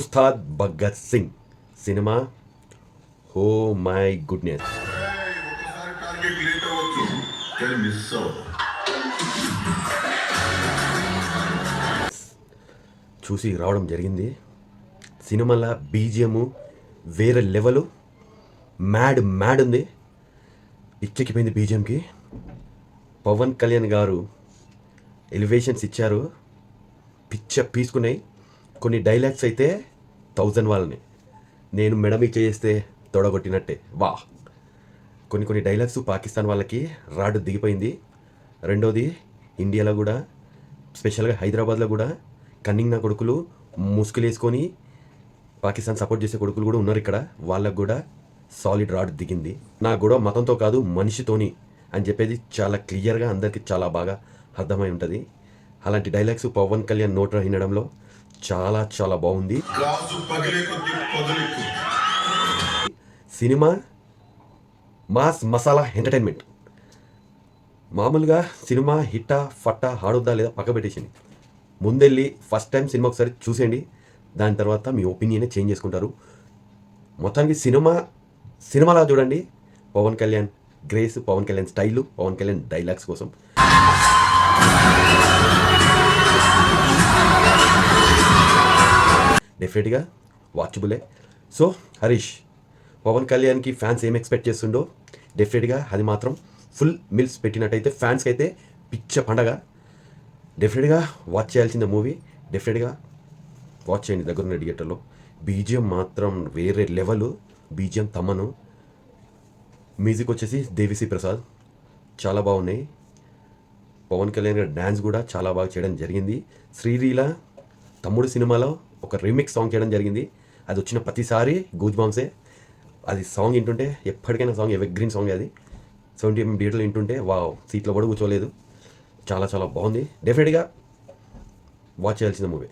Ustaad Bhagat Singh cinema. Oh my goodness, చూసి రావడం జరిగింది. సినిమాల బీజిఎం వేరే లెవెల్, మ్యాడ్ ఉంది, ఇచ్చెక్కిపోయింది బీజిఎంకి. పవన్ కళ్యాణ్ గారు ఎలివేషన్స్ ఇచ్చారు, పీసుకున్నాయి. కొన్ని డైలాగ్స్ అయితే 1000 వాళ్ళని, నేను మెడమి చేస్తే తొడగొట్టినట్టే. వా, కొన్ని డైలాగ్స్ పాకిస్తాన్ వాళ్ళకి రాడ్ దిగిపోయింది. రెండోది, ఇండియాలో కూడా స్పెషల్గా హైదరాబాద్లో కూడా కన్నింగ్ నా కొడుకులు ముసుగులేసుకొని పాకిస్తాన్ సపోర్ట్ చేసే కొడుకులు కూడా ఉన్నారు ఇక్కడ. వాళ్ళకు కూడా సాలిడ్ రాడ్ దిగింది. నాకు కూడా మతంతో కాదు మనిషితోని అని చెప్పేది చాలా క్లియర్గా అందరికీ చాలా బాగా అర్థమై ఉంటుంది. అలాంటి డైలాగ్స్ పవన్ కళ్యాణ్ నోట వినడంలో చాలా చాలా బాగుంది. Cinema mass masala entertainment. మామూలుగా సినిమా హిట్టా ఫట్టా ఆడుద్దా లేదా పక్క పెట్టేసింది. ముందెళ్ళి ఫస్ట్ టైం సినిమా ఒకసారి చూసేయండి, దాని తర్వాత మీ ఒపీనియనే చేంజ్ చేసుకుంటారు. మొత్తానికి సినిమాలా చూడండి. Pawan Kalyan grace, Pawan Kalyan style, Pawan Kalyan dialogues కోసం డెఫినెట్గా వాచబులే. సో హరీష్, పవన్ కళ్యాణ్కి ఫ్యాన్స్ ఏం ఎక్స్పెక్ట్ చేస్తుండో డెఫినెట్గా అది మాత్రం ఫుల్ మిల్స్ పెట్టినట్టయితే ఫ్యాన్స్కి అయితే పిచ్చ పండగ. డెఫినెట్గా వాచ్ చేయాల్సిన మూవీ, డెఫినెట్గా వాచ్ చేయండి దగ్గరున్న థియేటర్లో. బీజిఎం మాత్రం వేరే లెవెల్. బీజిఎం తమ్మను, మ్యూజిక్ వచ్చేసి దేవిశ్రీ ప్రసాద్, చాలా బాగున్నాయి. పవన్ కళ్యాణ్ గారి డ్యాన్స్ కూడా చాలా బాగా చేయడం జరిగింది. శ్రీలీల తమ్ముడు సినిమాలో ఒక రీమిక్స్ సాంగ్ చేయడం జరిగింది. అది వచ్చిన ప్రతిసారి గూజ్ బాంబ్సే. అది సాంగ్ వింటుంటే ఎప్పటికైనా సాంగ్ ఎవర్ గ్రీన్ సాంగ్. అది 70mm థియేటర్లో వింటుంటే వావ్, సీట్లో కూడా కూర్చోలేదు. చాలా చాలా బాగుంది. డెఫినెట్గా వాచ్ చేయాల్సిన మూవీ.